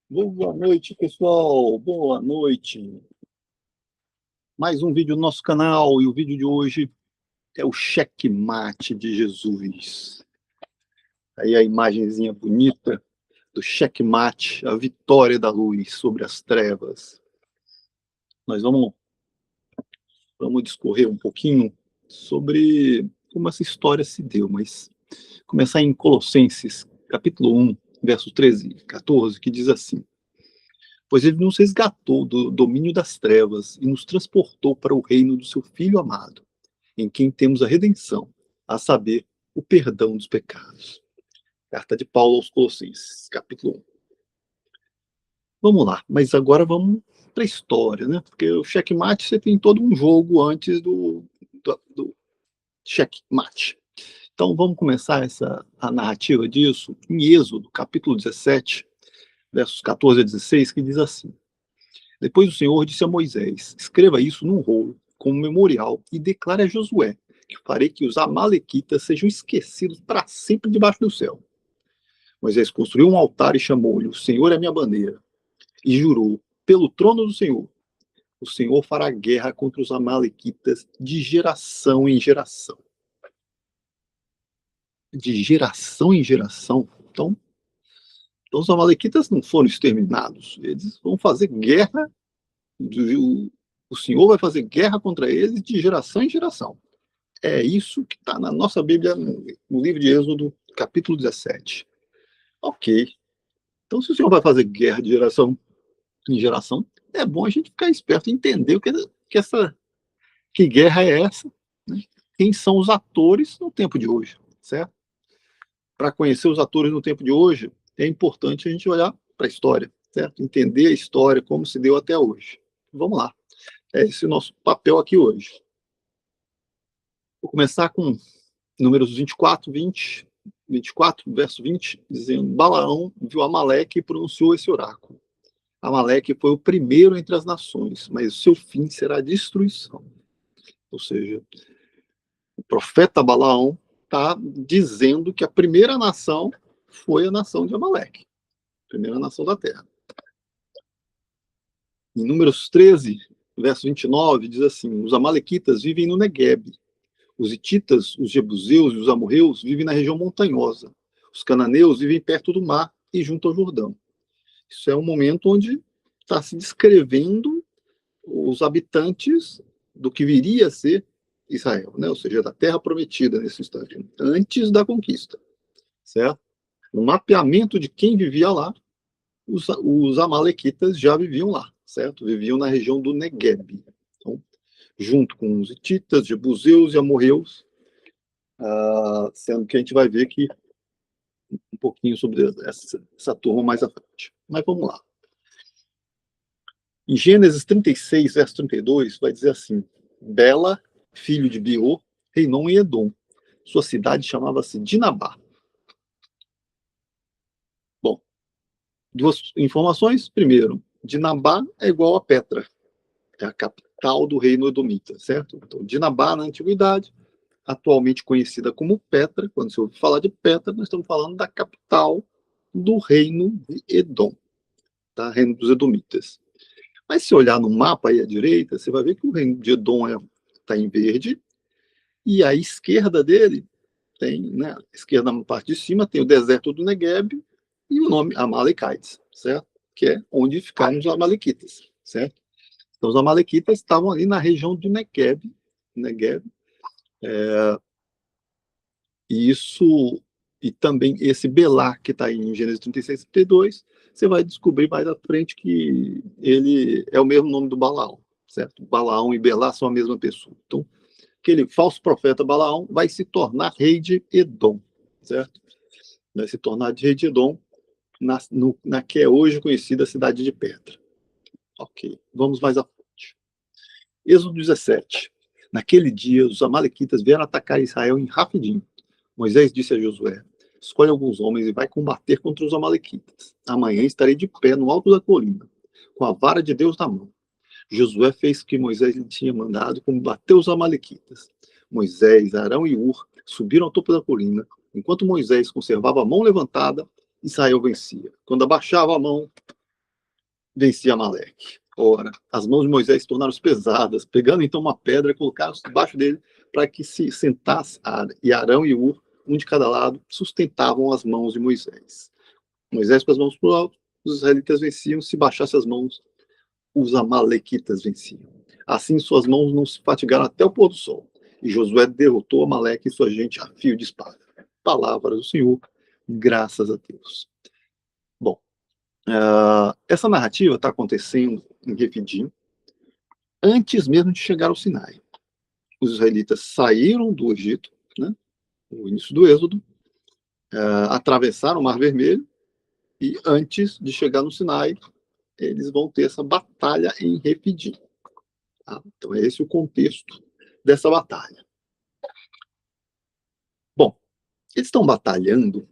Boa noite, pessoal. Boa noite. Mais um vídeo no nosso canal e o vídeo de hoje é o checkmate de Jesus. Aí a imagenzinha bonita do checkmate, a vitória da luz sobre as trevas. Nós vamos discorrer um pouquinho sobre como essa história se deu, mas começar em Colossenses, capítulo 1, versos 13 e 14, que diz assim: pois ele nos resgatou do domínio das trevas e nos transportou para o reino do seu Filho amado, em quem temos a redenção, a saber, o perdão dos pecados. Carta de Paulo aos Colossenses, capítulo 1. Vamos lá, mas agora vamos para a história, né? Porque o checkmate você tem todo um jogo antes do checkmate. Então vamos começar a narrativa disso em Êxodo, capítulo 17, versos 14 a 16, que diz assim: depois o Senhor disse a Moisés: escreva isso num rolo, como memorial, e declare a Josué que farei que os amalequitas sejam esquecidos para sempre debaixo do céu. Moisés construiu um altar e chamou-lhe: o Senhor é minha bandeira. E jurou: pelo trono do Senhor, o Senhor fará guerra contra os amalequitas de geração em geração. De geração em geração. Então os amalequitas não foram exterminados. Eles vão fazer guerra. O Senhor vai fazer guerra contra eles de geração em geração. É isso que está na nossa Bíblia, no livro de Êxodo, capítulo 17. Ok. Então, se o Senhor vai fazer guerra de geração em geração, é bom a gente ficar esperto e entender que guerra é essa, né? Quem são os atores no tempo de hoje, certo? Para conhecer os atores no tempo de hoje, é importante a gente olhar para a história, certo? Entender a história, como se deu até hoje. Vamos lá. É esse o nosso papel aqui hoje. Vou começar com Números 24, verso 20, dizendo: Balaão viu Amaleque e pronunciou esse oráculo. Amaleque foi o primeiro entre as nações, mas o seu fim será a destruição. Ou seja, o profeta Balaão está dizendo que a primeira nação foi a nação de Amaleque, a primeira nação da terra. Em Números 13, verso 29, diz assim: os amalequitas vivem no Negueb. Os hititas, os jebuseus e os amorreus vivem na região montanhosa. Os cananeus vivem perto do mar e junto ao Jordão. Isso é um momento onde está se descrevendo os habitantes do que viria a ser Israel, né? Ou seja, da terra prometida nesse instante, antes da conquista, certo? No mapeamento de quem vivia lá, os amalequitas já viviam lá, certo? Viviam na região do Negueb. Então, junto com os hititas, jebuseus e amorreus, sendo que a gente vai ver que um pouquinho sobre essa turma mais à frente. Mas vamos lá. Em Gênesis 36, verso 32, vai dizer assim: Bela, filho de Beor, reinou em Edom. Sua cidade chamava-se Dinabá. Bom, duas informações. Primeiro, Dinabá é igual a Petra, é a capital do reino edomita, certo? Então, Dinabá, na antiguidade, atualmente conhecida como Petra. Quando se ouve falar de Petra, nós estamos falando da capital do reino de Edom, tá? Reino dos edomitas. Mas se olhar no mapa aí à direita, você vai ver que o reino de Edom está em verde, e à esquerda dele tem, né, a esquerda na parte de cima tem o deserto do Negueb e o nome Amalekites, certo? Que é onde ficaram os amalequitas, certo? Então os amalequitas estavam ali na região do Negueb, e isso, e também esse Belá, que está em Gênesis 36 e 32, você vai descobrir mais à frente que ele é o mesmo nome do Balaão, certo? Balaão e Belá são a mesma pessoa. Então, aquele falso profeta Balaão vai se tornar rei de Edom, certo? Vai se tornar rei de Edom na que é hoje conhecida a cidade de Petra. Ok, vamos mais à frente. Êxodo 17. Naquele dia, os amalequitas vieram atacar Israel em Rafidim. Moisés disse a Josué: escolhe alguns homens e vai combater contra os amalequitas. Amanhã estarei de pé no alto da colina, com a vara de Deus na mão. Josué fez o que Moisés lhe tinha mandado, combateu os amalequitas. Moisés, Arão e Ur subiram ao topo da colina. Enquanto Moisés conservava a mão levantada, Israel vencia. Quando abaixava a mão, vencia Amaleque. Ora, as mãos de Moisés tornaram-se pesadas, pegando então uma pedra, colocaram-se debaixo dele para que se sentasse. E Arão e Ur, um de cada lado, sustentavam as mãos de Moisés. Moisés com as mãos para o alto, os israelitas venciam. Se baixasse as mãos, os amalequitas venciam. Assim suas mãos não se fatigaram até o pôr do sol. E Josué derrotou Amaleque e sua gente a fio de espada. Palavras do Senhor, graças a Deus. Bom, essa narrativa está acontecendo em Refidim, antes mesmo de chegar ao Sinai. Os israelitas saíram do Egito, né, no início do Êxodo, atravessaram o Mar Vermelho, e antes de chegar no Sinai, eles vão ter essa batalha em Refidim. Tá? Então, é esse o contexto dessa batalha. Bom, eles estão batalhando,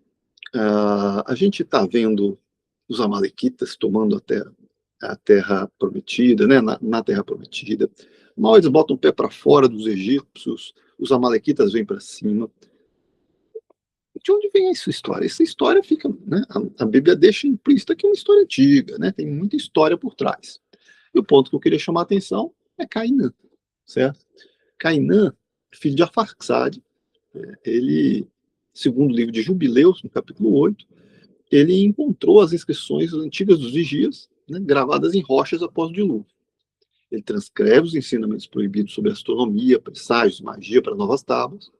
a gente está vendo os amalequitas tomando a terra prometida, né, na terra prometida. Mal eles botam o pé para fora dos egípcios, os amalequitas vêm para cima. De onde vem essa história? Essa história fica, né, a Bíblia deixa implícita que é uma história antiga, né, tem muita história por trás. E o ponto que eu queria chamar a atenção é Cainã, certo? Cainã, filho de Arfaxade, ele, segundo o livro de Jubileus, no capítulo 8, ele encontrou as inscrições antigas dos vigias, né, gravadas em rochas após o dilúvio. Ele transcreve os ensinamentos proibidos sobre astronomia, presságios, magia para novas tábuas,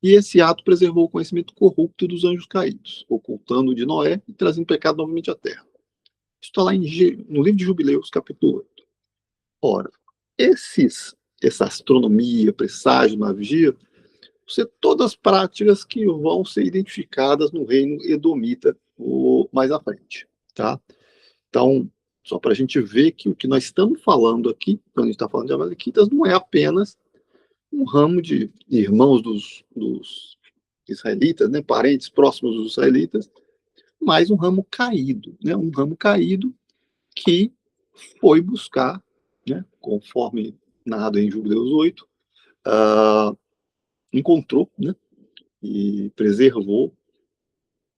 e esse ato preservou o conhecimento corrupto dos anjos caídos, ocultando o de Noé e trazendo pecado novamente à terra. Isso está lá no livro de Jubileus, capítulo 8. Ora, essa astronomia, presságio, magia, são todas práticas que vão ser identificadas no reino edomita mais à frente, tá? Então, só para a gente ver que o que nós estamos falando aqui, quando a gente está falando de amalequitas, não é apenas um ramo de irmãos dos israelitas, né, parentes próximos dos israelitas, mas um ramo caído, né, um ramo caído que foi buscar, né, conforme narrado em Jubileus 8, encontrou, né, e preservou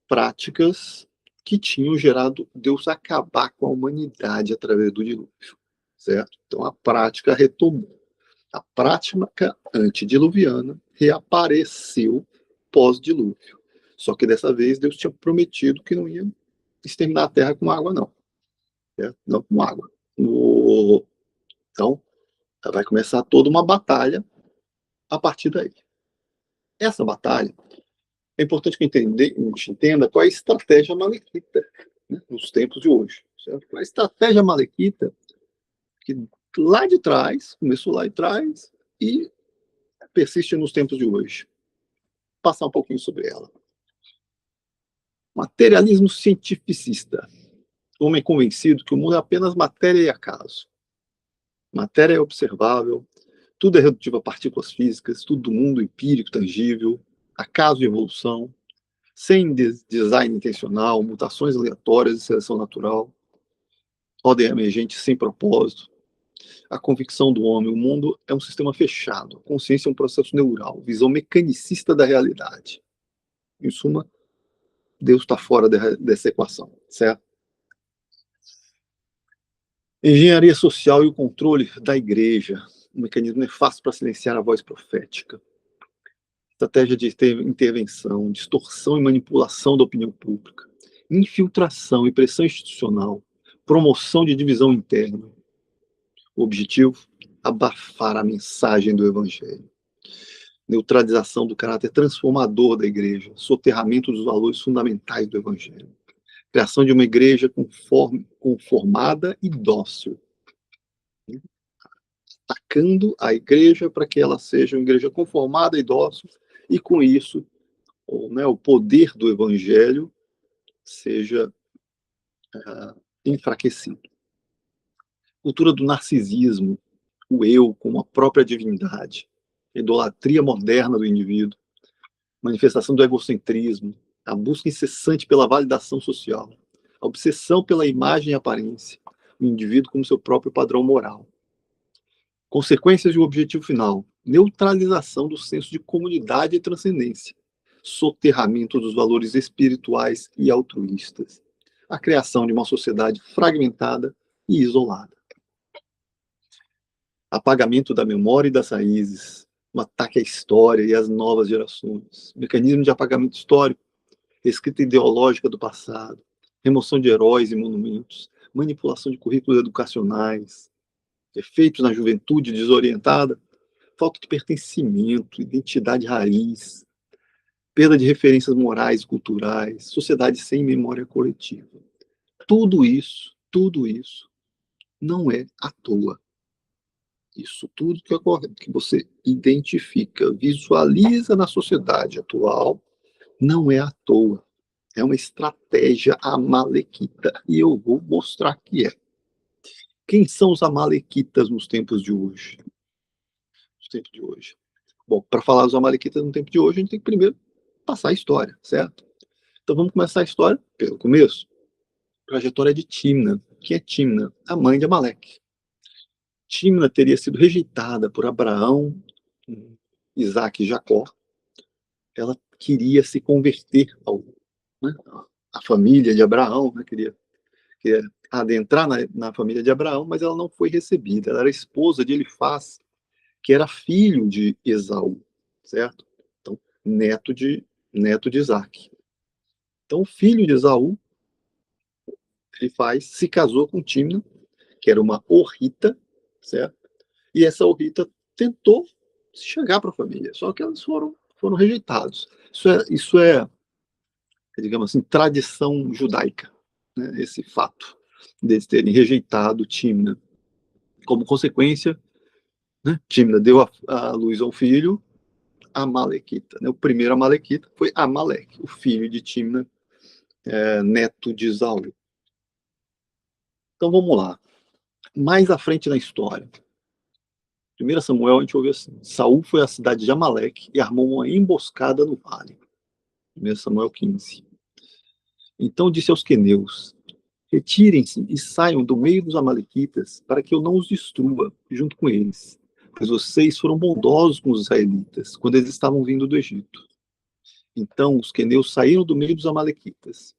práticas que tinham gerado Deus acabar com a humanidade através do dilúvio, certo? Então a prática retomou. A prática antediluviana reapareceu pós-dilúvio. Só que dessa vez Deus tinha prometido que não ia exterminar a terra com água, não. Certo? Não com água. Então, vai começar toda uma batalha a partir daí. Essa batalha, é importante que a gente entenda qual é a estratégia malequita, né, nos tempos de hoje. Certo? Qual é a estratégia malequita que lá de trás, começou lá de trás e persiste nos tempos de hoje. Vou passar um pouquinho sobre ela. Materialismo cientificista. Homem convencido que o mundo é apenas matéria e acaso. Matéria é observável, tudo é redutivo a partículas físicas, tudo do mundo empírico, tangível, acaso e evolução, sem design intencional, mutações aleatórias e seleção natural, ordem emergente sem propósito. A convicção do homem, o mundo é um sistema fechado, a consciência é um processo neural, visão mecanicista da realidade. Em suma, Deus está fora dessa equação, certo? Engenharia social e o controle da igreja, um mecanismo nefasto para silenciar a voz profética. Estratégia de intervenção, distorção e manipulação da opinião pública, infiltração e pressão institucional, promoção de divisão interna. O objetivo? Abafar a mensagem do evangelho. Neutralização do caráter transformador da igreja, soterramento dos valores fundamentais do evangelho. Criação de uma igreja conformada e dócil. Atacando a igreja para que ela seja uma igreja conformada e dócil, e com isso, o poder do evangelho seja enfraquecido. Cultura do narcisismo, o eu como a própria divindade, a idolatria moderna do indivíduo, manifestação do egocentrismo, a busca incessante pela validação social, a obsessão pela imagem e aparência, o indivíduo como seu próprio padrão moral. Consequências e o objetivo final: neutralização do senso de comunidade e transcendência, soterramento dos valores espirituais e altruístas, a criação de uma sociedade fragmentada e isolada. Apagamento da memória e das raízes, um ataque à história e às novas gerações, mecanismo de apagamento histórico, escrita ideológica do passado, remoção de heróis e monumentos, manipulação de currículos educacionais, efeitos na juventude desorientada, falta de pertencimento, identidade raiz, perda de referências morais e culturais, sociedade sem memória coletiva. Tudo isso não é à toa. Isso tudo que ocorre, que você identifica, visualiza na sociedade atual, não é à toa. É uma estratégia amalequita. E eu vou mostrar que é. Quem são os amalequitas nos tempos de hoje? Nos tempos de hoje. Bom, para falar dos amalequitas no tempo de hoje, a gente tem que primeiro passar a história, certo? Então vamos começar a história pelo começo. Trajetória de Timna. Quem é Timna? A mãe de Amaleque. Timna teria sido rejeitada por Abraão, Isaac e Jacó. Ela queria se converter à família de Abraão, né? queria adentrar na família de Abraão, mas ela não foi recebida. Ela era esposa de Elifaz, que era filho de Esaú, certo? Então, neto de Isaac. Então, o filho de Esaú, Elifaz, se casou com Timna, que era uma horrita, certo? E essa horrita tentou chegar para a família, só que elas foram rejeitados. Isso é, digamos assim, tradição judaica, né? Esse fato deles terem rejeitado Timna. Como consequência, né, Timna deu a luz ao filho, Amalequita. Né? O primeiro Amalequita foi Amaleque, o filho de Timna, neto de Esaú. Então vamos lá. Mais à frente na história. 1 Samuel, a gente ouve assim: Saul foi à cidade de Amaleque e armou uma emboscada no vale. 1 Samuel 15. Então disse aos queneus: retirem-se e saiam do meio dos amalequitas, para que eu não os destrua junto com eles, pois vocês foram bondosos com os israelitas quando eles estavam vindo do Egito. Então os queneus saíram do meio dos amalequitas.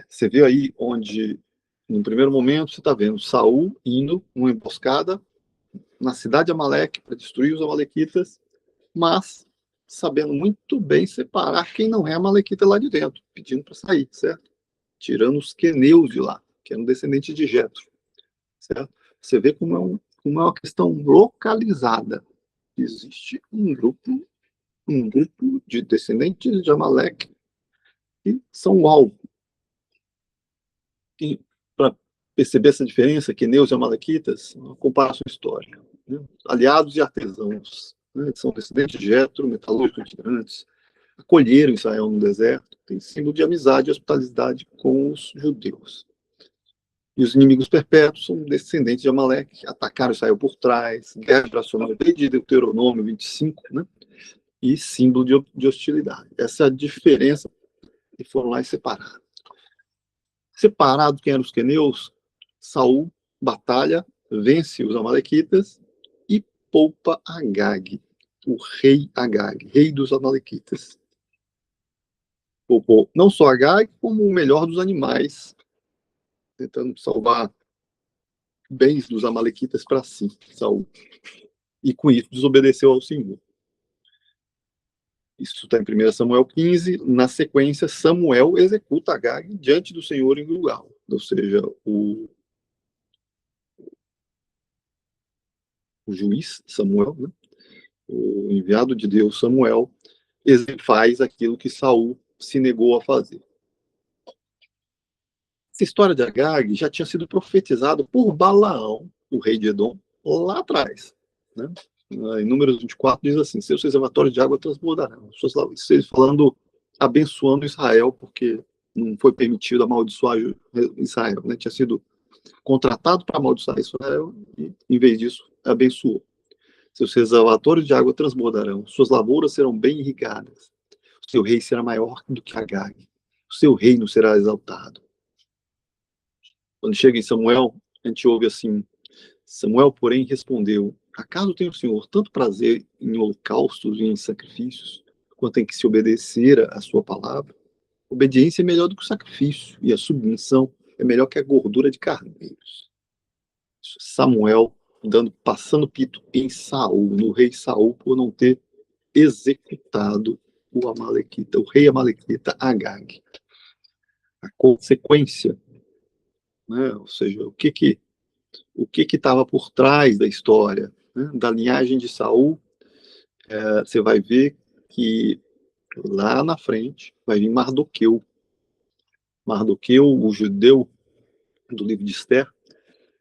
Você vê aí onde, no primeiro momento, você está vendo Saul indo numa emboscada na cidade de Amaleque para destruir os amalequitas, mas sabendo muito bem separar quem não é amalequita lá de dentro, pedindo para sair, certo? Tirando os queneus de lá, que eram descendentes de Jetro, certo? Você vê como é uma questão localizada. Existe um grupo de descendentes de Amaleque que são o alvo. Para perceber essa diferença, queneus e amalequitas, uma comparação histórica. Né? Aliados e artesãos, né? São descendentes de Jetro, metalúrgicos itinerantes, acolheram Israel no deserto, tem símbolo de amizade e hospitalidade com os judeus. E os inimigos perpétuos são descendentes de Amaleque, atacaram Israel por trás, guerra geracional desde Deuteronômio 25, né? E símbolo de hostilidade. Essa é a diferença, e foram lá e separaram. Separado quem eram os queneus, Saul batalha, vence os amalequitas e poupa Agag, o rei Agag, rei dos amalequitas. Poupou não só Agag, como o melhor dos animais, tentando salvar bens dos amalequitas para si, Saul. E com isso desobedeceu ao Senhor. Isso está em 1 Samuel 15. Na sequência, Samuel executa Agag diante do Senhor em Gilgal. Ou seja, o juiz Samuel, né? O enviado de Deus Samuel, faz aquilo que Saul se negou a fazer. Essa história de Agag já tinha sido profetizada por Balaão, o rei de Edom, lá atrás. Né? Em Números 24 diz assim: seus reservatórios de água transbordarão. Vocês falando, abençoando Israel, porque não foi permitido amaldiçoar Israel. Né? Tinha sido contratado para amaldiçoar Israel e, em vez disso, abençoou. Seus reservatórios de água transbordarão, suas lavouras serão bem irrigadas. O seu rei será maior do que Agag. O seu reino será exaltado. Quando chega em Samuel, a gente ouve assim: Samuel, porém, respondeu: acaso tem o Senhor tanto prazer em holocaustos e em sacrifícios, quanto em que se obedecer a sua palavra? Obediência é melhor do que o sacrifício, e a submissão é melhor que a gordura de carneiros. Samuel passando pito em Saul, no rei Saul, por não ter executado o amalequita, o rei amalequita Agag. A consequência, né? Ou seja, o que estava por trás da história, né? Da linhagem de Saul, você vai ver que lá na frente vai vir Mardoqueu. Mardoqueu, o judeu do livro de Esther,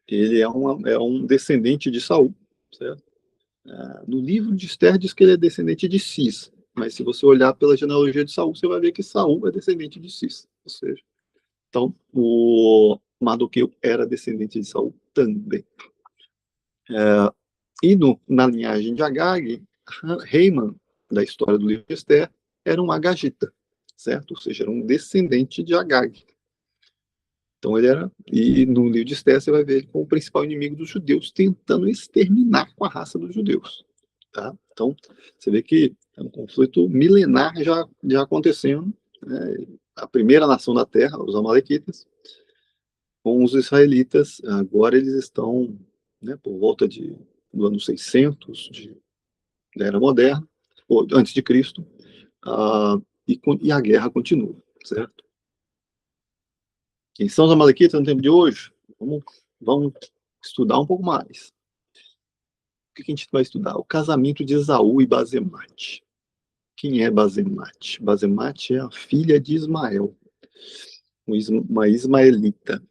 ele é um descendente de Saul, certo? No livro de Esther diz que ele é descendente de Cis, mas se você olhar pela genealogia de Saul, você vai ver que Saul é descendente de Cis, ou seja, então o Mardoqueu era descendente de Saul também. E na linhagem de Agag, Haman, da história do livro de Esther, era um agagita, certo? Ou seja, era um descendente de Agag. Então ele era, e no livro de Esther você vai ver ele como o principal inimigo dos judeus, tentando exterminar com a raça dos judeus. Tá? Então você vê que é um conflito milenar já acontecendo, né? A primeira nação da terra, os amalequitas, com os israelitas. Agora eles estão, né, por volta do ano 600 da Era Moderna, ou antes de Cristo, e a guerra continua, certo? Quem são os amalequitas no tempo de hoje? Vamos estudar um pouco mais. O que a gente vai estudar? O casamento de Esaú e Basemate. Quem é Basemate? Basemate é a filha de Ismael, uma ismaelita.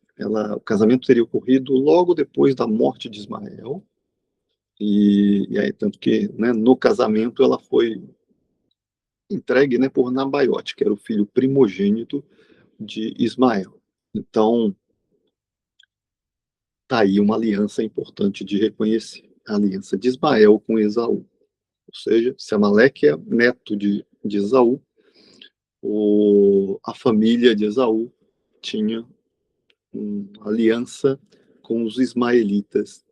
O casamento teria ocorrido logo depois da morte de Ismael, e aí tanto que, né, no casamento ela foi entregue, né, por Nabaiote, que era o filho primogênito de Ismael. Então, tá aí uma aliança importante de reconhecer, a aliança de Ismael com Esaú. Ou seja, se Amaleque é neto de Esaú, a família de Esaú tinha uma aliança com os ismaelitas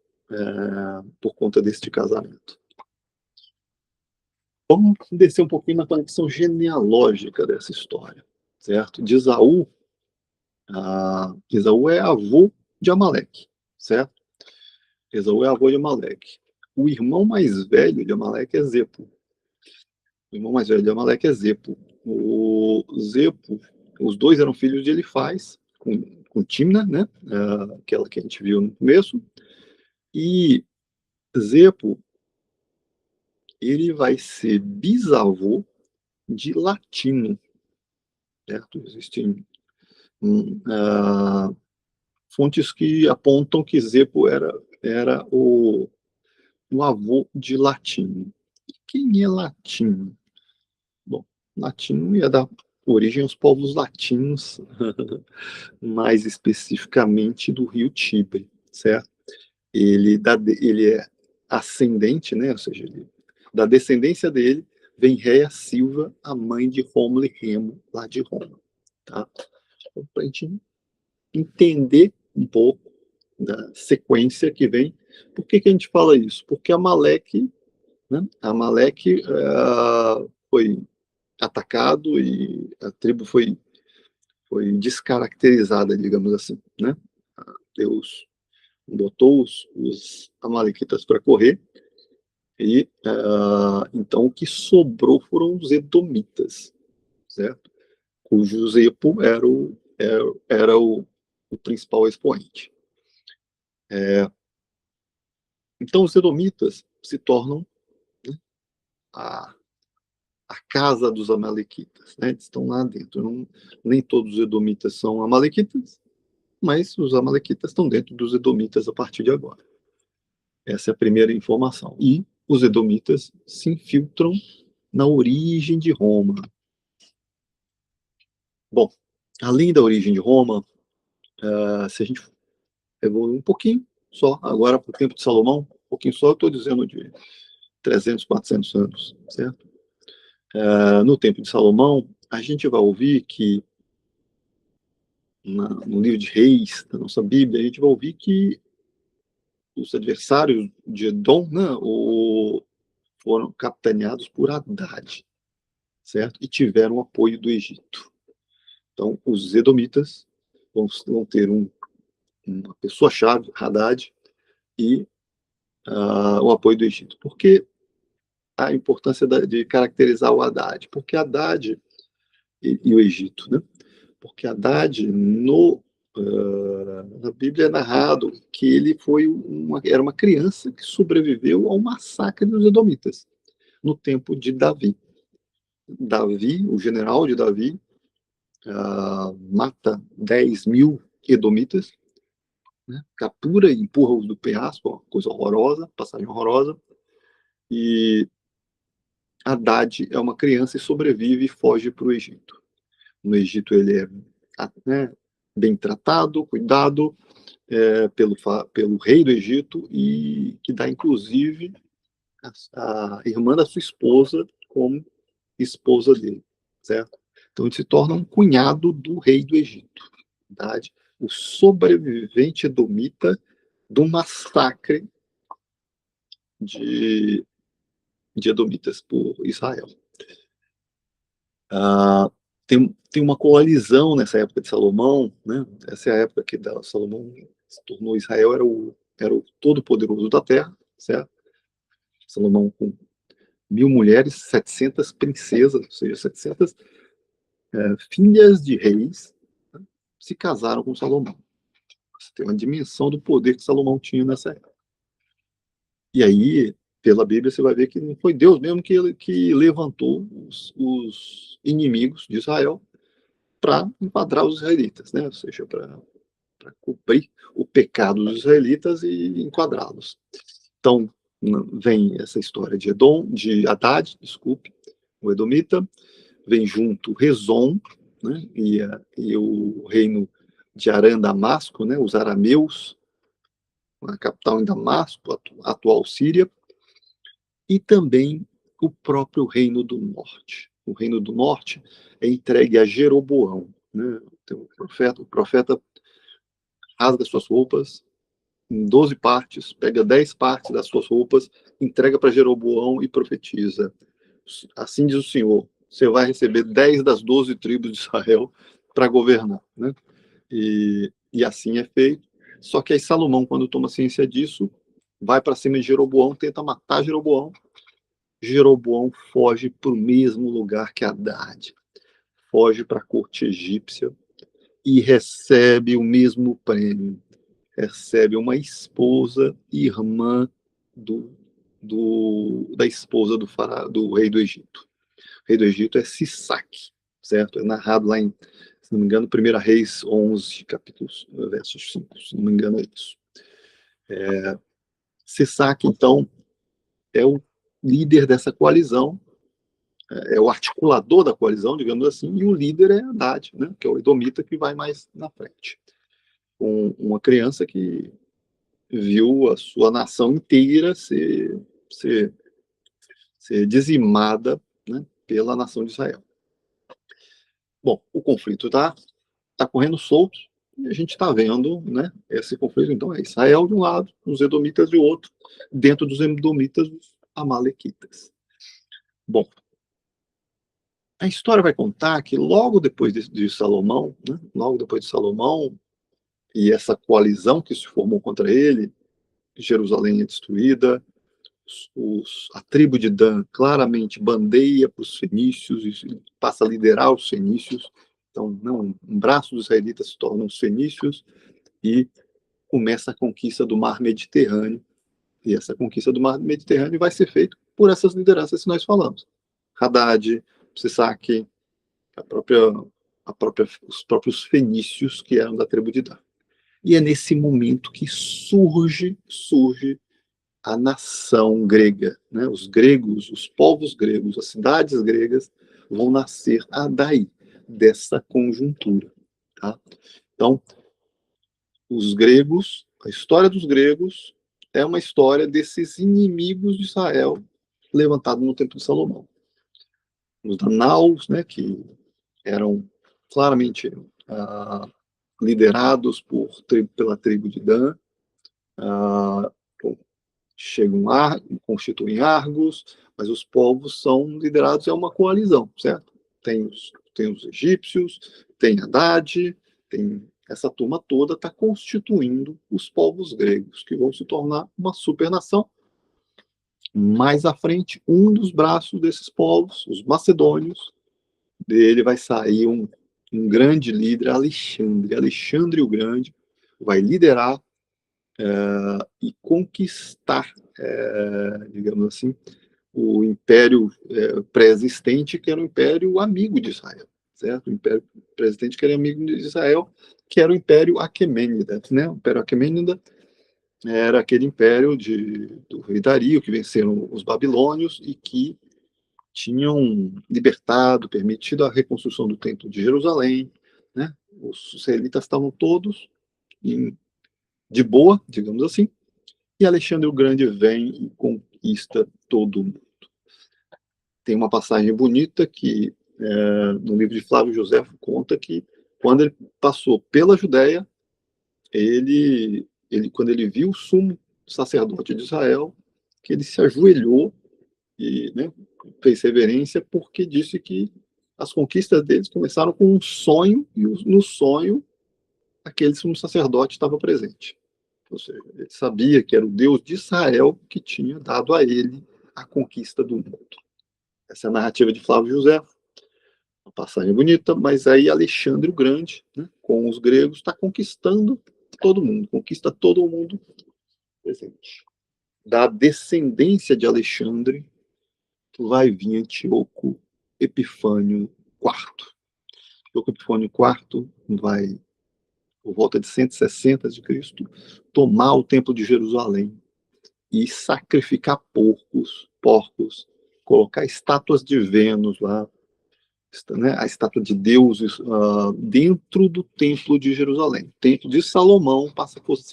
por conta deste casamento. Vamos descer um pouquinho na conexão genealógica dessa história, certo? De Esaú, Esaú é avô de Amaleque, certo? Esaú é avô de Amaleque. O irmão mais velho de Amaleque é Zepo. O irmão mais velho de Amaleque é Zepo. O Zepo, os dois eram filhos de Elifaz, com Timna, né? Aquela que a gente viu no começo. E Zepo, ele vai ser bisavô de Latino, certo? Existem fontes que apontam que Zepo era o avô de Latino. E quem é Latino? Bom, Latino ia dar origem aos povos latinos, mais especificamente do rio Tibre, certo? Ele é ascendente, né? Ou seja, da descendência dele vem Réa Silva, a mãe de Rômulo e Remo, lá de Roma. Tá? Então, para a gente entender um pouco da sequência que vem. Por que a gente fala isso? Porque Amaleque, né? Amaleque foi atacado e a tribo foi descaracterizada, digamos assim, né? Deus botou os amalequitas para correr e então o que sobrou foram os edomitas, certo? Cujo Zepo era o principal expoente. Então os edomitas se tornam, né, a casa dos amalequitas, né? Eles estão lá dentro. Nem todos os edomitas são amalequitas, mas os amalequitas estão dentro dos edomitas a partir de agora. Essa é a primeira informação. E os edomitas se infiltram na origem de Roma. Bom, além da origem de Roma, se a gente evoluir um pouquinho só, agora para o tempo de Salomão, um pouquinho só, eu estou dizendo de 300, 400 anos, certo? No tempo de Salomão, a gente vai ouvir que no livro de Reis, da nossa Bíblia, a gente vai ouvir que os adversários de Edom, né, foram capitaneados por Haddad, certo? E tiveram apoio do Egito. Então, os edomitas vão ter uma pessoa-chave, Haddad, e o apoio do Egito. Por que a importância de caracterizar o Haddad? Porque Haddad e o Egito, né? Porque Haddad, na Bíblia é narrado que ele era uma criança que sobreviveu ao massacre dos Edomitas, no tempo de Davi. Davi, o general de Davi, mata 10.000 Edomitas, né? Captura e empurra-os do penhasco, uma coisa horrorosa, passagem horrorosa, e Haddad é uma criança e sobrevive e foge para o Egito. No Egito ele é, né, bem tratado, cuidado pelo rei do Egito, e que dá inclusive a irmã da sua esposa como esposa dele, certo? Então ele se torna um cunhado do rei do Egito, Haddad, o sobrevivente edomita do massacre de edomitas por Israel. Tem uma coalizão nessa época de Salomão, né? Essa é a época que Salomão se tornou Israel, era o todo-poderoso da terra, certo? Salomão com 1.000 mulheres, 700 princesas, ou seja, 700 filhas de reis, né, se casaram com Salomão. Você tem uma dimensão do poder que Salomão tinha nessa época. E aí, pela Bíblia, você vai ver que não foi Deus mesmo que levantou os inimigos de Israel para enquadrar os israelitas, né? Ou seja, para cobrir o pecado dos israelitas e enquadrá-los. Então, vem essa história de Haddad, desculpe, o Edomita, vem junto Rezon, né? E o reino de Arã, Damasco, né? Os arameus, a capital em Damasco, a atual Síria, e também o próprio Reino do Norte. O Reino do Norte é entregue a Jeroboão, né? Então, o profeta rasga suas roupas em 12 partes, pega 10 partes das suas roupas, entrega para Jeroboão e profetiza: assim diz o Senhor, você vai receber 10 das 12 tribos de Israel para governar, né? E assim é feito. Só que aí Salomão, quando toma ciência disso, vai para cima de Jeroboão, tenta matar Jeroboão. Jeroboão foge para o mesmo lugar que Haddad, foge para a corte egípcia e recebe o mesmo prêmio. Recebe uma esposa, irmã da esposa do rei do Egito. O rei do Egito é Sisaque, certo? É narrado lá em, se não me engano, 1 Reis 11, capítulos, versos 5, se não me engano é isso. Sisaque, então, é o líder dessa coalizão, é o articulador da coalizão, digamos assim, e o líder é Haddad, né, que é o edomita que vai mais na frente. Uma criança que viu a sua nação inteira ser dizimada, né, pela nação de Israel. Bom, o conflito está correndo solto e a gente está vendo, né, esse conflito. Então é Israel de um lado, os edomitas de outro, dentro dos edomitas, os amalequitas. Bom, a história vai contar que logo depois de Salomão, né, logo depois de Salomão e essa coalizão que se formou contra ele, Jerusalém é destruída, a tribo de Dan claramente bandeia para os fenícios e passa a liderar os fenícios. Então, um braço dos israelitas se tornam os fenícios e começa a conquista do mar Mediterrâneo. E essa conquista do mar Mediterrâneo vai ser feita por essas lideranças que nós falamos. Haddad, Sisaque, os próprios fenícios que eram da tribo de Dan. E é nesse momento que surge a nação grega, né? Os gregos, os povos gregos, as cidades gregas vão nascer daí, dessa conjuntura, tá? Então, os gregos, a história dos gregos é uma história desses inimigos de Israel levantados no tempo de Salomão. Os Danaus, né, que eram claramente liderados pela tribo de Dan, chegam constituem Argos, mas os povos são liderados, é uma coalizão, certo? Tem os egípcios, tem Haddad, tem essa turma toda está constituindo os povos gregos, que vão se tornar uma supernação. Mais à frente, um dos braços desses povos, os macedônios, dele vai sair um grande líder, Alexandre. Alexandre o Grande vai liderar e conquistar, digamos assim, o império pré-existente, que era o império amigo de Israel, certo? O império pré-existente que era amigo de Israel, que era o império Aquemênida, né? O império Aquemênida era aquele império do rei Dario, que venceram os babilônios e que tinham libertado, permitido a reconstrução do templo de Jerusalém, né? Os israelitas estavam todos de boa, digamos assim, e Alexandre o Grande vem e conquista todo mundo. Tem uma passagem bonita que no livro de Flávio Josefo conta que quando ele passou pela Judéia, quando ele viu o sumo sacerdote de Israel, que ele se ajoelhou e, né, fez reverência, porque disse que as conquistas deles começaram com um sonho, e no sonho aquele sumo sacerdote estava presente. Ou seja, ele sabia que era o Deus de Israel que tinha dado a ele a conquista do mundo. Essa é a narrativa de Flávio José, uma passagem bonita, mas aí Alexandre o Grande, né, com os gregos, está conquistando todo mundo, conquista todo mundo presente. Da descendência de Alexandre vai vir Antíoco Epifânio IV. Antíoco Epifânio IV vai, por volta de 160 a.C., tomar o templo de Jerusalém e sacrificar porcos, colocar estátuas de Vênus lá, né, a estátua de deuses dentro do templo de Jerusalém. O templo de Salomão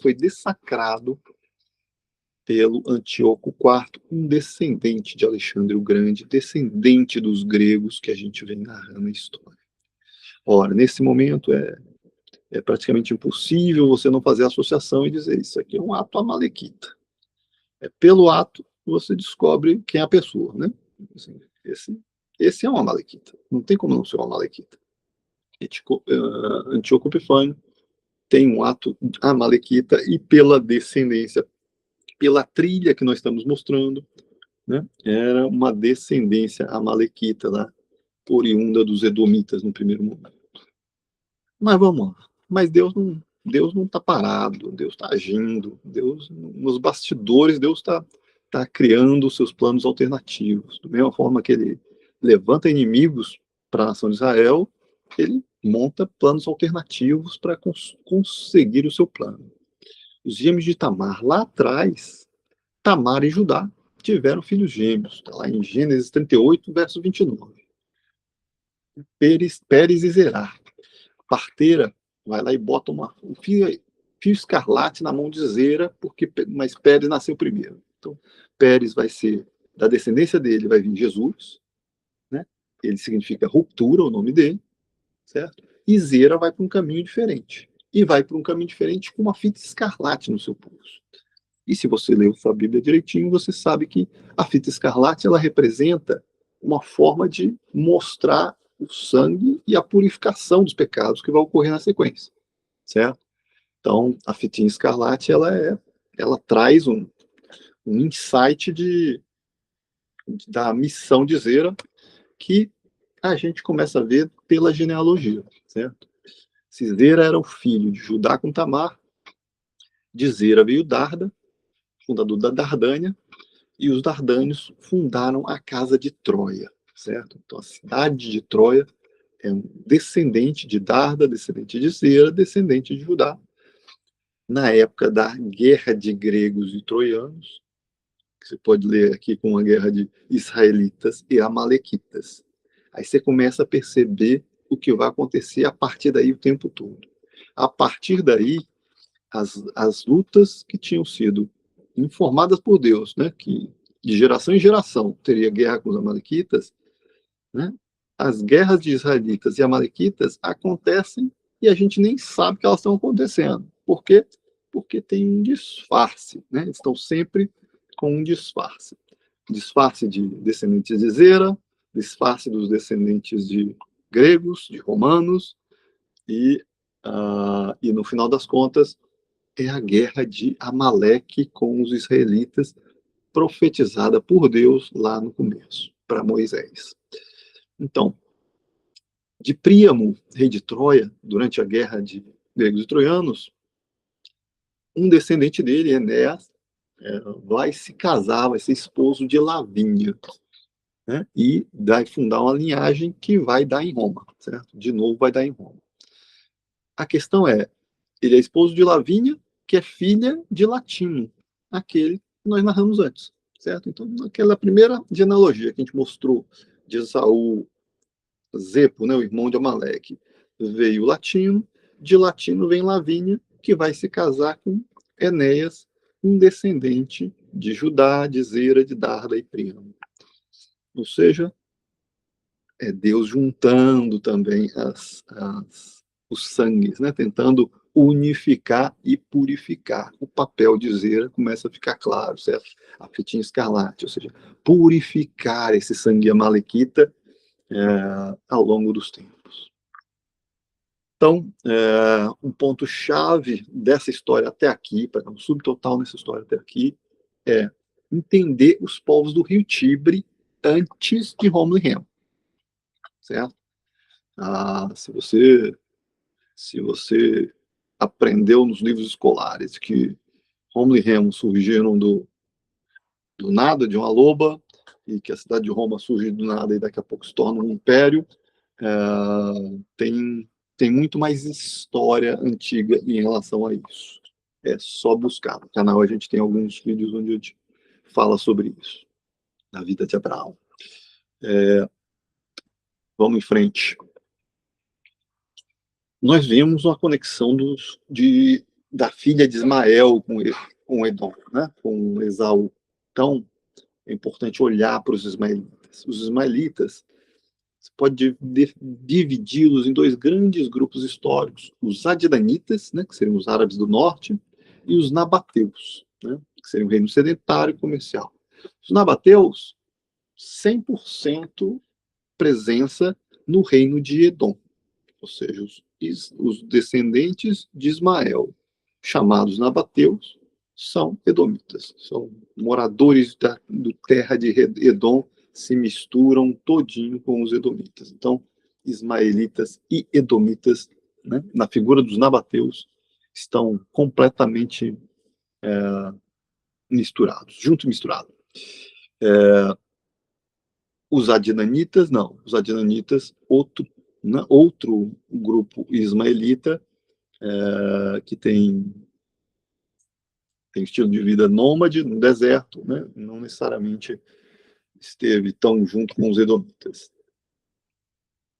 foi dessacrado pelo Antíoco IV, um descendente de Alexandre o Grande, descendente dos gregos que a gente vem narrando a história. Ora, nesse momento é praticamente impossível você não fazer associação e dizer isso aqui é um ato amalequita. Pelo ato você descobre quem é a pessoa, né? Assim, esse é um amalequita. Não tem como não ser um amalequita. Antíoco Epifânio tem um ato amalequita e pela descendência, pela trilha que nós estamos mostrando, né? Era uma descendência amalequita lá, oriunda dos edomitas no primeiro momento. Mas vamos lá. Mas Deus não está parado, Deus está agindo, Deus nos bastidores, Deus está criando os seus planos alternativos. Da mesma forma que ele levanta inimigos para a nação de Israel, ele monta planos alternativos para conseguir o seu plano. Os gêmeos de Tamar, lá atrás, Tamar e Judá tiveram filhos gêmeos, está lá em Gênesis 38, verso 29. Pérez e Zerá. A parteira vai lá e bota um fio escarlate na mão de Zera, mas Pérez nasceu primeiro. Então, Pérez vai ser, da descendência dele vai vir Jesus, né? Ele significa ruptura, o nome dele, certo? E Zera vai para um caminho diferente. E vai para um caminho diferente com uma fita escarlate no seu pulso. E se você leu sua Bíblia direitinho, você sabe que a fita escarlate ela representa uma forma de mostrar o sangue e a purificação dos pecados que vai ocorrer na sequência, certo? Então, a fitinha escarlate ela traz um insight da missão de Zera que a gente começa a ver pela genealogia, certo? Se Zera era o filho de Judá com Tamar, de Zera veio Darda, fundador da Dardânia, e os Dardânios fundaram a casa de Troia, certo? Então, a cidade de Troia é um descendente de Darda, descendente de Zera, descendente de Judá. Na época da guerra de gregos e troianos, que você pode ler aqui com a guerra de israelitas e amalequitas. Aí você começa a perceber o que vai acontecer a partir daí o tempo todo. A partir daí, as lutas que tinham sido informadas por Deus, né, que de geração em geração teria guerra com os amalequitas, né, as guerras de israelitas e amalequitas acontecem e a gente nem sabe que elas estão acontecendo. Por quê? Porque tem um disfarce, né? Eles estão sempre com um disfarce. Disfarce de descendentes de Zera, disfarce dos descendentes de gregos, de romanos, e E no final das contas, é a guerra de Amaleque com os israelitas, profetizada por Deus lá no começo, para Moisés. Então, de Príamo, rei de Troia, durante a guerra de gregos e troianos, um descendente dele, Enéas, vai se casar, vai ser esposo de Lavínia, né? E vai fundar uma linhagem que vai dar em Roma, certo? De novo vai dar em Roma. A questão é, ele é esposo de Lavínia, que é filha de Latino, aquele que nós narramos antes, certo? Então, naquela primeira genealogia que a gente mostrou de Esaú, Zepo, né, o irmão de Amaleque, veio Latino, de Latino vem Lavínia, que vai se casar com Enéas, um descendente de Judá, de Zera, de Darda e Príamo. Ou seja, é Deus juntando também os sangues, né, tentando unificar e purificar. O papel de Zera começa a ficar claro, certo? A fitinha escarlate, ou seja, purificar esse sangue amalequita ao longo dos tempos. Então, um ponto-chave dessa história até aqui, para dar um subtotal nessa história até aqui, é entender os povos do Rio Tibre antes de Roma e Remo, certo? Se você aprendeu nos livros escolares que Rômulo e Remo surgiram do nada, de uma loba, e que a cidade de Roma surge do nada e daqui a pouco se torna um império, tem muito mais história antiga em relação a isso. É só buscar. No canal a gente tem alguns vídeos onde a gente fala sobre isso, na vida de Abraão. Vamos em frente. Nós vimos uma conexão da filha de Ismael com Edom, né? Com Esaú. Então, é importante olhar para os ismaelitas. Os ismaelitas, você pode dividi-los em dois grandes grupos históricos: os adinanitas, né, que seriam os árabes do norte, e os nabateus, né, que seriam o reino sedentário e comercial. Os nabateus, 100% presença no reino de Edom, ou seja, os descendentes de Ismael, chamados nabateus, são edomitas, são moradores do terra de Edom, se misturam todinho com os edomitas. Então, ismaelitas e edomitas, né, na figura dos nabateus, estão completamente misturados, junto e misturado. Os adinanitas, não. Os adinanitas, outro grupo ismaelita, que tem estilo de vida nômade no deserto, né? Não necessariamente esteve tão junto com os edomitas.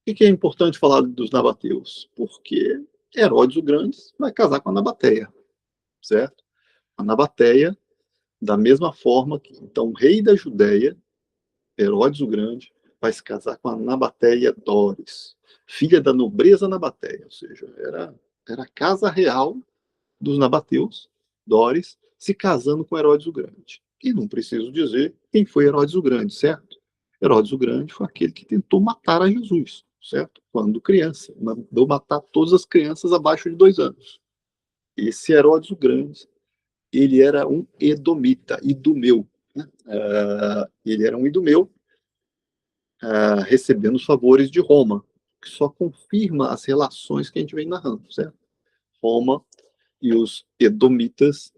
Por que é importante falar dos nabateus? Porque Herodes o Grande vai casar com a Nabateia, certo? A Nabateia, da mesma forma que, então, o rei da Judéia, Herodes o Grande, vai se casar com a Nabateia Doris, filha da nobreza Nabateia, ou seja, era a casa real dos nabateus, Doris, se casando com Herodes o Grande. E não preciso dizer quem foi Herodes o Grande, certo? Herodes o Grande foi aquele que tentou matar a Jesus, certo? Quando criança, mandou matar todas as crianças abaixo de 2 anos. Esse Herodes o Grande, ele era um edomita, idumeu, né? Ele era um idumeu, recebendo os favores de Roma, que só confirma as relações que a gente vem narrando, certo? Roma e os edomitas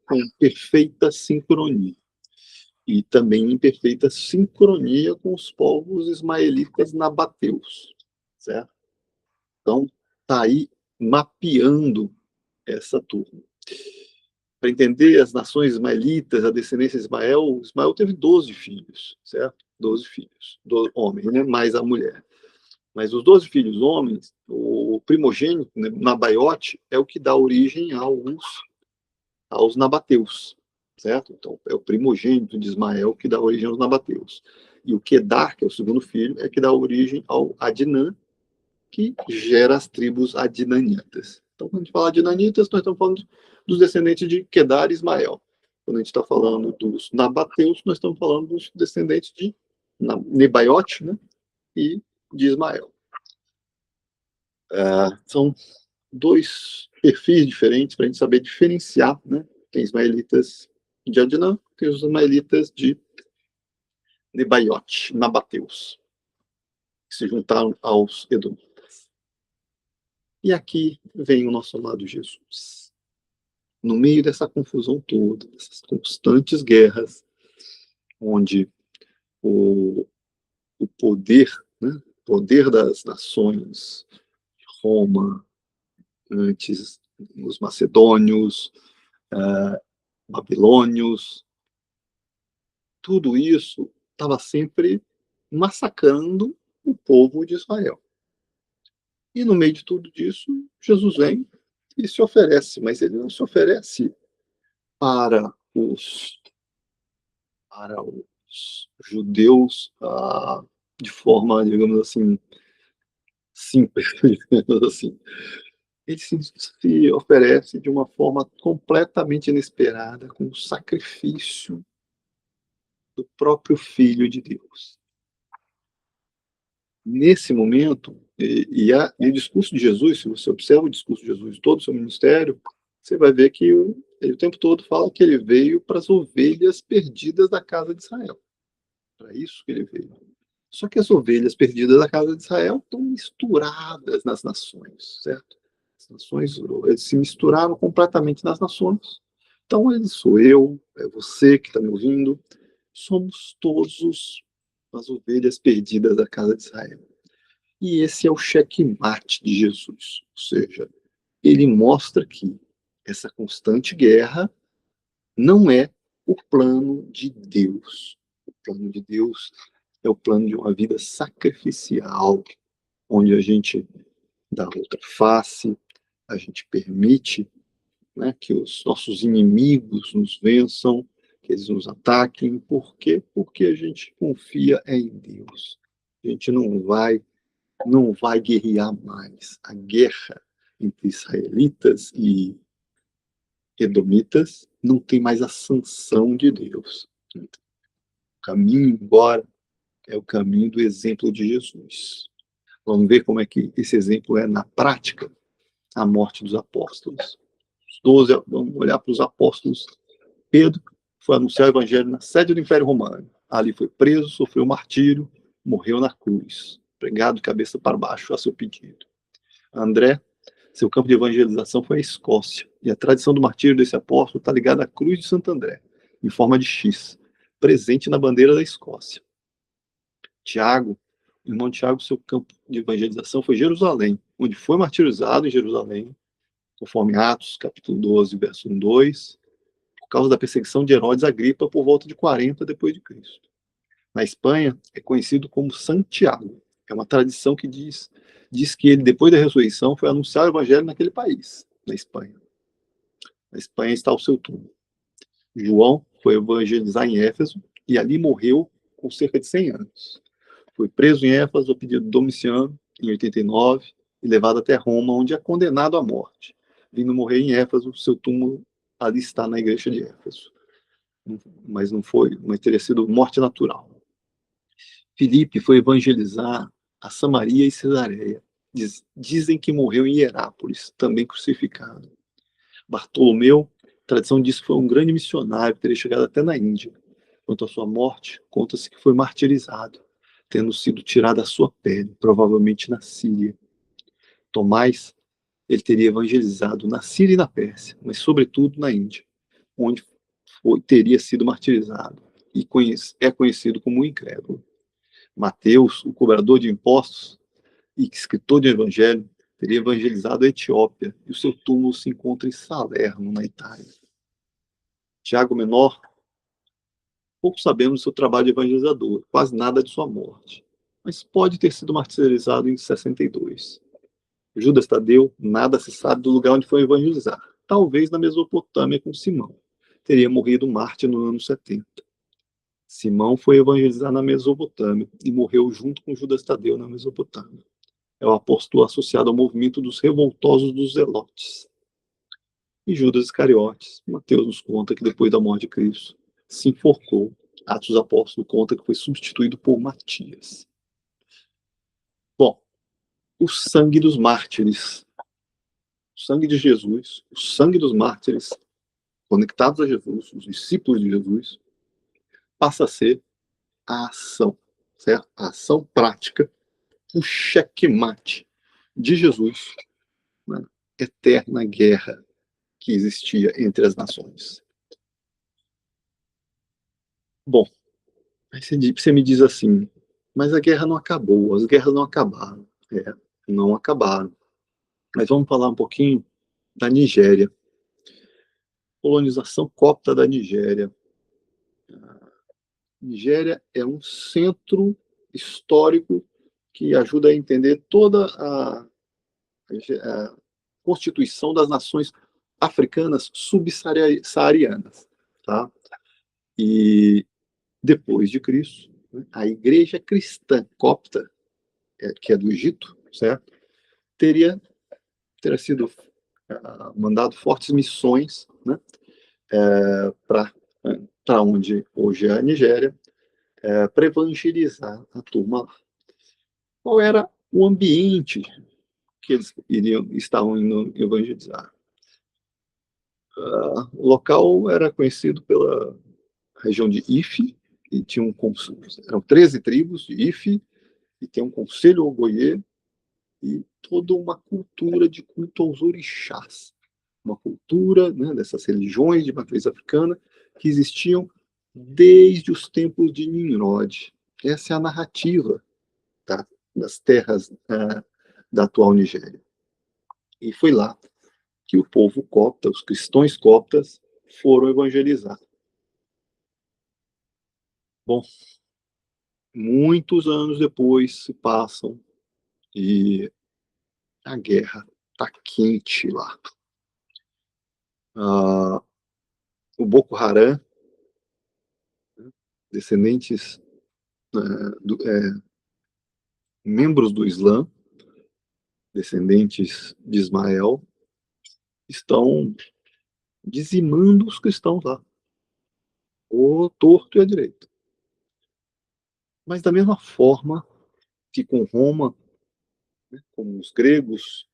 com perfeita sincronia. E também em perfeita sincronia com os povos ismaelitas nabateus, certo? Então, está aí mapeando essa turma. Para entender as nações ismaelitas, a descendência de Ismael, Ismael teve 12 filhos, certo? 12 filhos, homens, né? Mais a mulher. Mas os 12 filhos homens, o primogênito, né, Nabaiote, é o que dá origem aos nabateus, certo? Então, é o primogênito de Ismael que dá origem aos nabateus. E o Quedar, que é o segundo filho, é que dá origem ao Adinã, que gera as tribos adinanitas. Então, quando a gente fala adinanitas, nós estamos falando dos descendentes de Quedar e Ismael. Quando a gente está falando dos nabateus, nós estamos falando dos descendentes de Nebaiote, né, e de Ismael. São dois perfis diferentes para a gente saber diferenciar, né? Tem ismaelitas de Adnã, tem os ismaelitas de Nebaiote, Nabateus, que se juntaram aos edomitas. E aqui vem o nosso amado Jesus. No meio dessa confusão toda, dessas constantes guerras, onde o poder, né, o poder das nações, Roma, antes os macedônios, babilônios, tudo isso estava sempre massacrando o povo de Israel. E no meio de tudo isso, Jesus vem e se oferece, mas ele não se oferece para os, para os judeus de forma, digamos assim, simples, digamos assim. Ele se oferece de uma forma completamente inesperada, com o sacrifício do próprio Filho de Deus. Nesse momento, e o discurso de Jesus, se você observa o discurso de Jesus, todo o seu ministério, você vai ver que ele o tempo todo fala que ele veio para as ovelhas perdidas da casa de Israel. Para isso que ele veio. Só que as ovelhas perdidas da casa de Israel estão misturadas nas nações, certo? As nações, eles se misturaram completamente nas nações. Então, ele sou eu, é você que está me ouvindo, somos todos as ovelhas perdidas da casa de Israel. E esse é o checkmate de Jesus. Ou seja, ele mostra que essa constante guerra não é o plano de Deus. O plano de Deus é o plano de uma vida sacrificial, onde a gente dá outra face, a gente permite, né, que os nossos inimigos nos vençam, que eles nos ataquem. Por quê? Porque a gente confia em Deus. A gente não vai guerrear mais. A guerra entre israelitas e edomitas não tem mais a sanção de Deus. O caminho embora é o caminho do exemplo de Jesus. Vamos ver como é que esse exemplo é na prática, a morte dos apóstolos. Os 12, vamos olhar para os apóstolos. Pedro foi anunciar o evangelho na sede do Império Romano. Ali foi preso, sofreu martírio, morreu na cruz, pregado de cabeça para baixo a seu pedido. André, seu campo de evangelização foi a Escócia, e a tradição do martírio desse apóstolo está ligada à cruz de Santo André, em forma de X, presente na bandeira da Escócia. Tiago, o irmão Tiago, seu campo de evangelização foi Jerusalém, onde foi martirizado em Jerusalém, conforme Atos, capítulo 12, verso 1, 2, por causa da perseguição de Herodes Agripa por volta de 40 depois de Cristo. Na Espanha, é conhecido como Santiago. É uma tradição que diz que ele, depois da ressurreição, foi anunciar o evangelho naquele país, na Espanha. Na Espanha está o seu túmulo. João foi evangelizar em Éfeso e ali morreu com cerca de 100 anos. Foi preso em Éfeso a pedido de Domiciano, em 89, e levado até Roma, onde é condenado à morte. Vindo morrer em Éfeso, seu túmulo ali está na igreja de Éfeso. Mas não foi, mas teria sido morte natural. Filipe foi evangelizar a Samaria e Cesareia. Dizem que morreu em Hierápolis, também crucificado. Bartolomeu, a tradição diz que foi um grande missionário, teria chegado até na Índia. Quanto à sua morte, conta-se que foi martirizado, tendo sido tirada a sua pele, provavelmente na Síria. Tomás, ele teria evangelizado na Síria e na Pérsia, mas sobretudo na Índia, onde teria sido martirizado e é conhecido como um incrédulo. Mateus, o cobrador de impostos e escritor de evangelho, teria evangelizado a Etiópia e o seu túmulo se encontra em Salerno, na Itália. Tiago Menor, pouco sabemos do seu trabalho de evangelizador, quase nada de sua morte, mas pode ter sido martirizado em 62. Judas Tadeu, nada se sabe do lugar onde foi evangelizar, talvez na Mesopotâmia com Simão. Teria morrido mártir no ano 70. Simão foi evangelizar na Mesopotâmia e morreu junto com Judas Tadeu na Mesopotâmia. É o apóstolo associado ao movimento dos revoltosos dos Zelotes. E Judas Iscariotes, Mateus nos conta que depois da morte de Cristo se enforcou. Atos dos Apóstolos conta que foi substituído por Matias. Bom, o sangue dos mártires. sangue de Jesus, o sangue dos mártires, conectados a Jesus, os discípulos de Jesus, passa a ser a ação, certo? A ação prática, o checkmate de Jesus na eterna guerra que existia entre as nações. Bom, aí você me diz assim, mas a guerra não acabou, as guerras não acabaram. Não acabaram. Mas vamos falar um pouquinho da Nigéria. Colonização copta da Nigéria. A Nigéria é um centro histórico que ajuda a entender toda a constituição das nações africanas subsaarianas, tá? E depois de Cristo, a igreja cristã copta, que é do Egito, certo? Teria sido mandado fortes missões, né, para onde hoje é a Nigéria, para evangelizar a turma lá. Qual era o ambiente que eles estavam indo evangelizar? O local era conhecido pela região de Ife, e eram 13 tribos de Ife, e tem um conselho Ogoye, e toda uma cultura de culto aos orixás. Uma cultura, né, dessas religiões de matriz africana que existiam desde os tempos de Nimrod. Essa é a narrativa, tá, das terras da atual Nigéria. E foi lá que o povo copta, os cristãos coptas, foram evangelizar. Bom, muitos anos depois se passam e a guerra está quente lá. O Boko Haram, descendentes, membros do Islã, descendentes de Ismael, estão dizimando os cristãos lá, o torto e a direito. Mas da mesma forma que com Roma, né, como os gregos,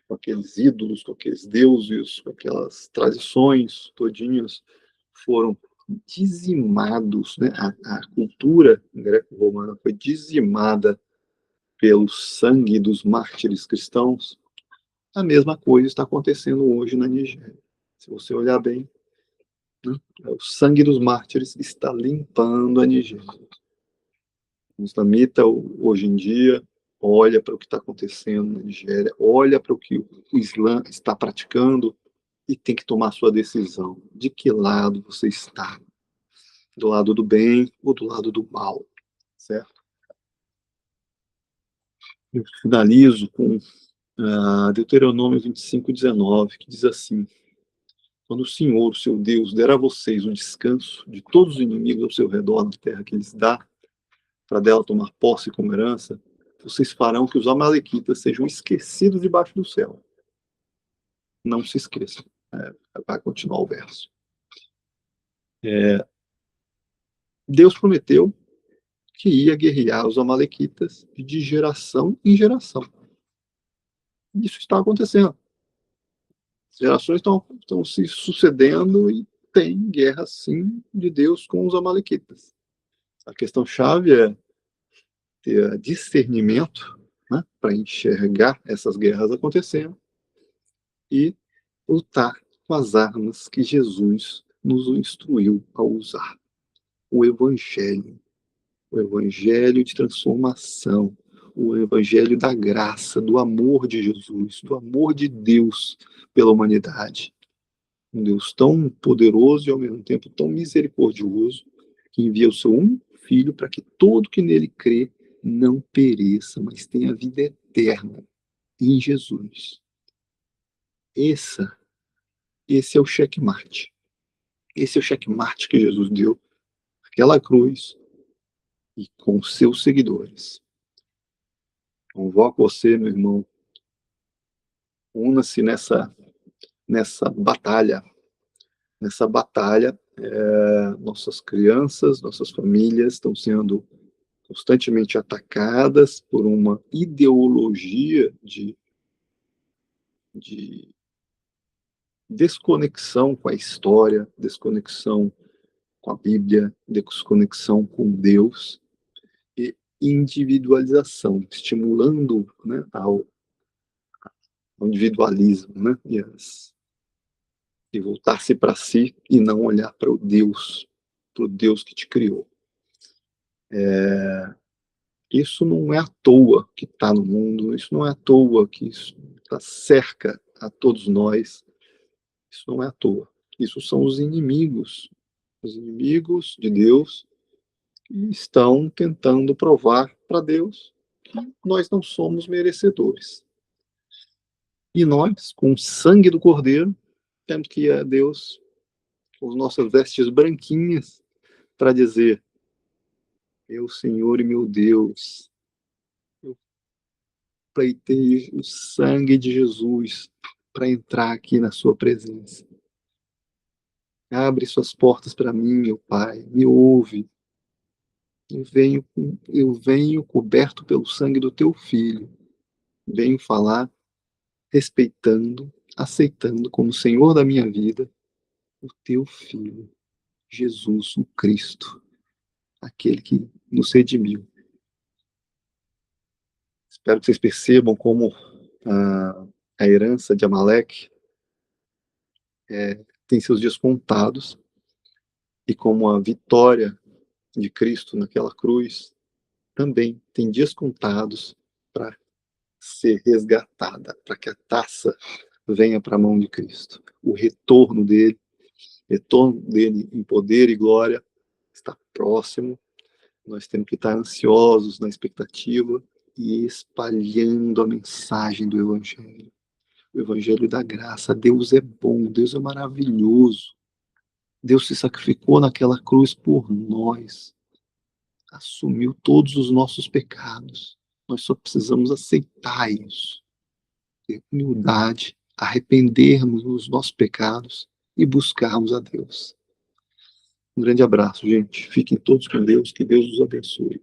com aqueles ídolos, com aqueles deuses, com aquelas tradições todinhas, foram dizimados, né? A cultura greco-romana foi dizimada pelo sangue dos mártires cristãos. A mesma coisa está acontecendo hoje na Nigéria. Se você olhar bem, né, o sangue dos mártires está limpando a Nigéria. O islamita, hoje em dia, olha para o que está acontecendo na Nigéria, olha para o que o Islã está praticando e tem que tomar sua decisão. De que lado você está? Do lado do bem ou do lado do mal? Certo? Eu finalizo com Deuteronômio 25:19, que diz assim: quando o Senhor, o seu Deus, der a vocês o descanso de todos os inimigos ao seu redor na terra que eles dá, para dela tomar posse como herança, vocês farão que os amalequitas sejam esquecidos debaixo do céu. Não se esqueçam. Vai continuar o verso. Deus prometeu que ia guerrear os amalequitas de geração em geração. Isso está acontecendo. As gerações estão se sucedendo e tem guerra, sim, de Deus com os amalequitas. A questão-chave é ter discernimento, né, para enxergar essas guerras acontecendo e lutar com as armas que Jesus nos instruiu a usar. O Evangelho de transformação, o Evangelho da graça, do amor de Jesus, do amor de Deus pela humanidade. Um Deus tão poderoso e ao mesmo tempo tão misericordioso, que envia o seu único Filho para que todo que nele crê não pereça, mas tenha vida eterna em Jesus. Esse é o checkmate. Esse é o checkmate que Jesus deu naquela cruz e com seus seguidores. Convoco você, meu irmão, una-se nessa batalha. Nessa batalha, nossas crianças, nossas famílias estão sendo constantemente atacadas por uma ideologia de desconexão com a história, desconexão com a Bíblia, desconexão com Deus e individualização, estimulando, né, ao individualismo, né, e voltar-se para si e não olhar para o Deus que te criou. Isso não é à toa que está no mundo, isso não é à toa que isso tá cerca a todos nós, isso não é à toa. Isso são os inimigos de Deus, que estão tentando provar para Deus que nós não somos merecedores. E nós, com o sangue do Cordeiro, temos que ir a Deus com as nossas vestes branquinhas para dizer: meu Senhor e meu Deus, eu pleitei o sangue de Jesus para entrar aqui na sua presença. Abre suas portas para mim, meu Pai, me ouve. Eu venho coberto pelo sangue do teu Filho. Venho falar respeitando, aceitando como Senhor da minha vida o teu Filho, Jesus, o Cristo, aquele que nos redimiu. Espero que vocês percebam como a herança de Amaleque tem seus dias contados e como a vitória de Cristo naquela cruz também tem dias contados para ser resgatada, para que a taça venha para a mão de Cristo. O retorno dele em poder e glória está próximo. Nós temos que estar ansiosos na expectativa e espalhando a mensagem do Evangelho. O Evangelho da graça. Deus é bom, Deus é maravilhoso. Deus se sacrificou naquela cruz por nós. Assumiu todos os nossos pecados. Nós só precisamos aceitar isso. Ter humildade, arrependermos dos nossos pecados e buscarmos a Deus. Um grande abraço, gente. Fiquem todos com Deus. Que Deus os abençoe.